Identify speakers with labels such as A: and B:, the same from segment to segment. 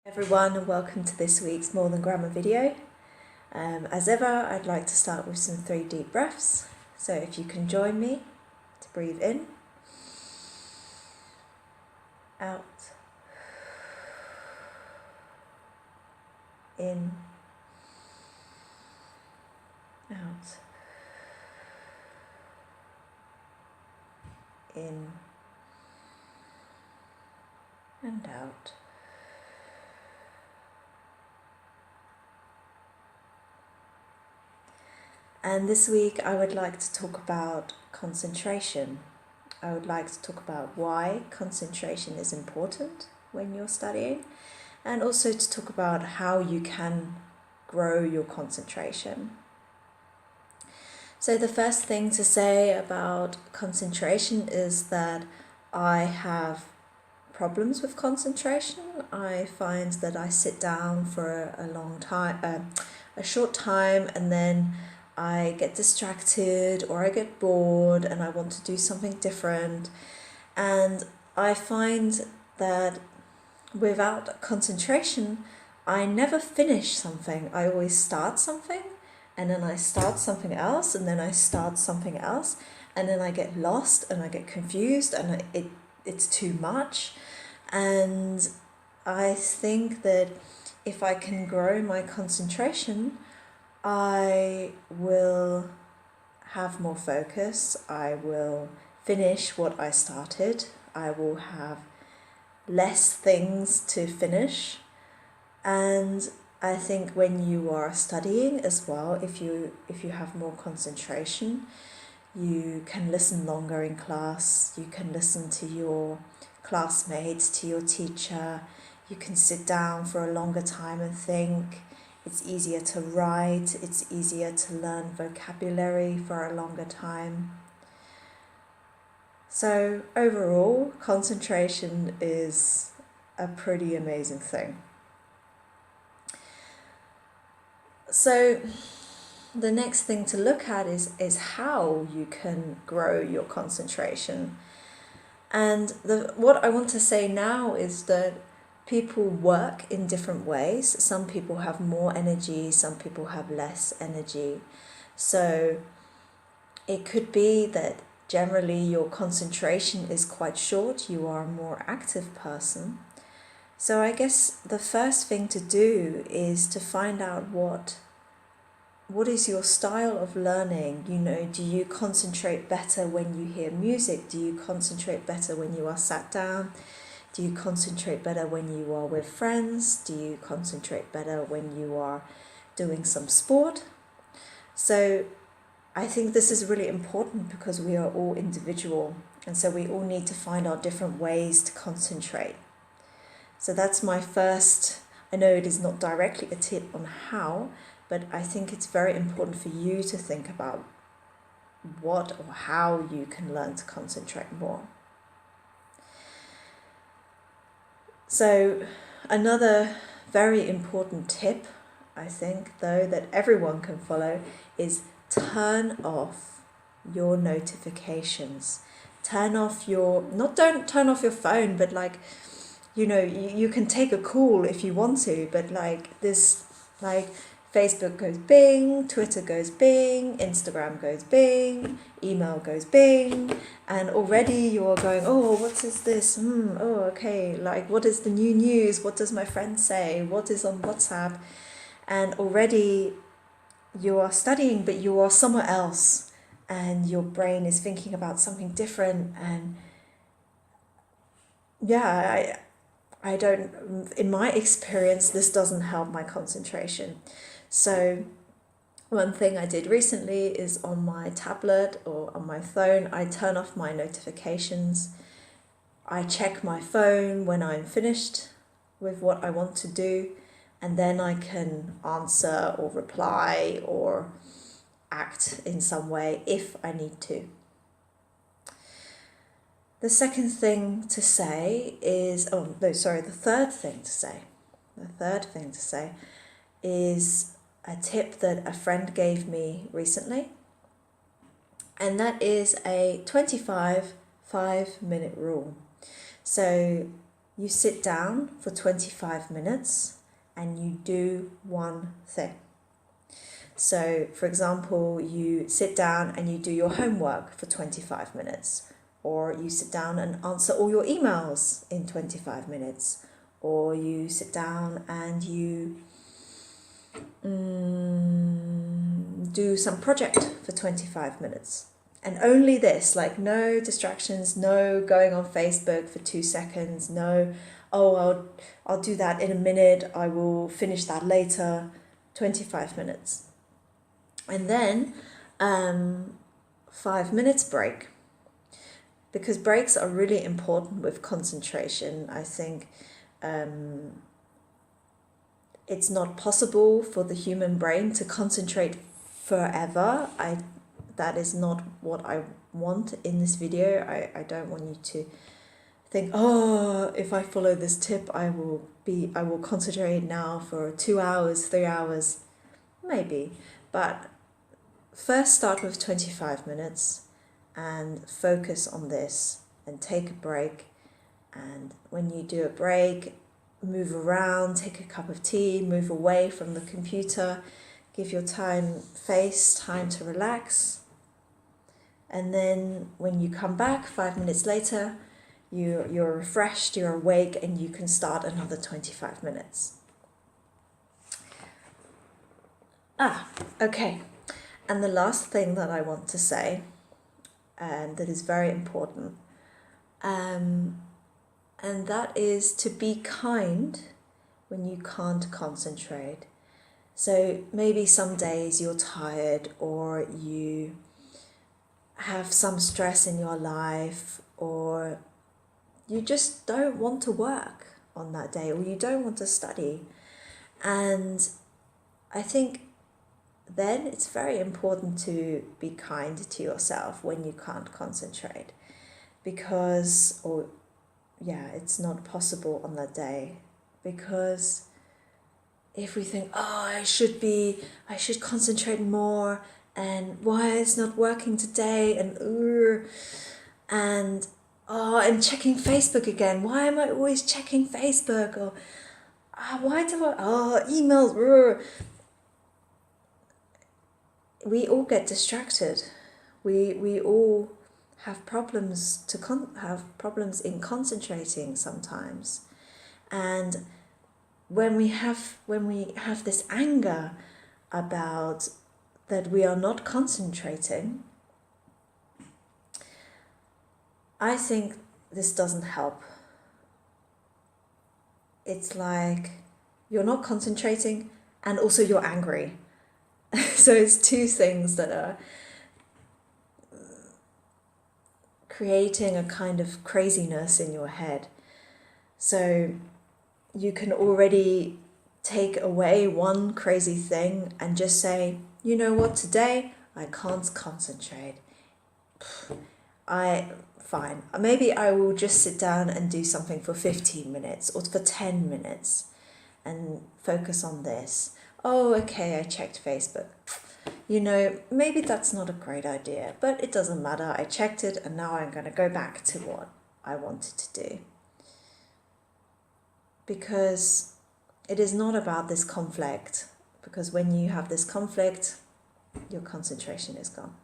A: Everyone, and welcome to this week's More Than Grammar video. As ever, I'd like to start with some 3 deep breaths. So if you can join me to breathe in, out, in, out, in, and out. And this week I would like to talk about concentration. I would like to talk about why concentration is important when you're studying, and also to talk about how you can grow your concentration. So the first thing to say about concentration is that I have problems with concentration. I find that I sit down for a long time, a short time, and then I get distracted or I get bored and I want to do something different. And I find that without concentration, I never finish something. I always start something, and then I start something else, and then I start something else, and then I get lost and I get confused, and it's too much. And I think that if I can grow my concentration, I will have more focus, I will finish what I started, I will have less things to finish. And I think when you are studying as well, if you have more concentration, you can listen longer in class, you can listen to your classmates, to your teacher, you can sit down for a longer time and think. It's easier to write, it's easier to learn vocabulary for a longer time. So overall, concentration is a pretty amazing thing. So the next thing to look at is how you can grow your concentration. And what I want to say now is that people work in different ways. Some people have more energy, some people have less energy. So it could be that generally your concentration is quite short, you are a more active person. So I guess the first thing to do is to find out what is your style of learning. Do you concentrate better when you hear music? Do you concentrate better when you are sat down? Do you concentrate better when you are with friends? Do you concentrate better when you are doing some sport? So I think this is really important because we are all individual, and so we all need to find our different ways to concentrate. So that's my first, I know it is not directly a tip on how, but I think it's very important for you to think about what or how you can learn to concentrate more. So another very important tip, I think, though, that everyone can follow is turn off your notifications. Don't turn off your phone, but you can take a call if you want to, but Facebook goes bing, Twitter goes bing, Instagram goes bing, email goes bing, and already you are going, oh, what is this? Oh, okay, what is the new news? What does my friend say? What is on WhatsApp? And already you are studying, but you are somewhere else, and your brain is thinking about something different. And yeah, I don't, in my experience, this doesn't help my concentration. So one thing I did recently is on my tablet or on my phone, I turn off my notifications. I check my phone when I'm finished with what I want to do, and then I can answer or reply or act in some way if I need to. The second thing to say is, the third thing to say is a tip that a friend gave me recently, and that is a 25 5-minute rule. So you sit down for 25 minutes and you do one thing. So, for example, you sit down and you do your homework for 25 minutes, or you sit down and answer all your emails in 25 minutes, or you sit down and you do some project for 25 minutes. And only this, like no distractions, no going on Facebook for 2 seconds, no, oh, I'll do that in a minute, I will finish that later, 25 minutes. And then 5 minutes break, because breaks are really important with concentration. I think it's not possible for the human brain to concentrate forever. That is not what I want in this video. I don't want you to think, oh, if I follow this tip, I will concentrate now for 2 hours, 3 hours, maybe. But first start with 25 minutes and focus on this and take a break. And when you do a break, move around, take a cup of tea, move away from the computer, give your time to relax. And then when you come back 5 minutes later, you're refreshed, you're awake, and you can start another 25 minutes. Okay. And the last thing that I want to say, and that is very important, and that is to be kind when you can't concentrate. So maybe some days you're tired, or you have some stress in your life, or you just don't want to work on that day, or you don't want to study. And I think then it's very important to be kind to yourself when you can't concentrate, because, it's not possible on that day. Because if we think, I should concentrate more, and why it's not working today, and I'm checking Facebook again. Why am I always checking Facebook? Or why do emails. We all get distracted. We all have problems in concentrating sometimes. And when we have this anger about that we are not concentrating, I think this doesn't help. It's like you're not concentrating and also you're angry. So it's two things that are creating a kind of craziness in your head. So you can already take away one crazy thing and just say, you know what, today I can't concentrate. Fine. Maybe I will just sit down and do something for 15 minutes or for 10 minutes and focus on this. Oh, okay, I checked Facebook. Maybe that's not a great idea, but it doesn't matter. I checked it and now I'm going to go back to what I wanted to do. Because it is not about this conflict. Because when you have this conflict, your concentration is gone.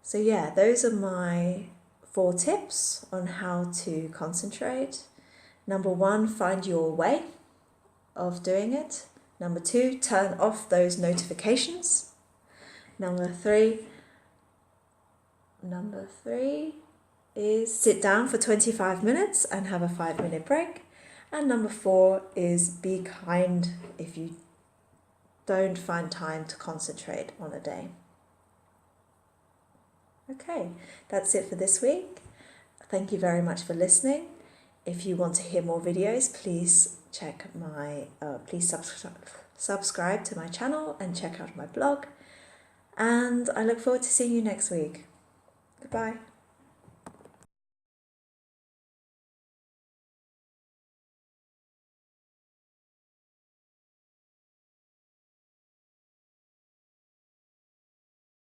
A: So yeah, those are my 4 tips on how to concentrate. Number 1, find your way of doing it. Number 2, turn off those notifications. Number 3 is sit down for 25 minutes and have a 5-minute break. And number 4 is be kind if you don't find time to concentrate on a day. Okay, that's it for this week. Thank you very much for listening. If you want to hear more videos, please subscribe to my channel and check out my blog. And I look forward to seeing you next week. Goodbye.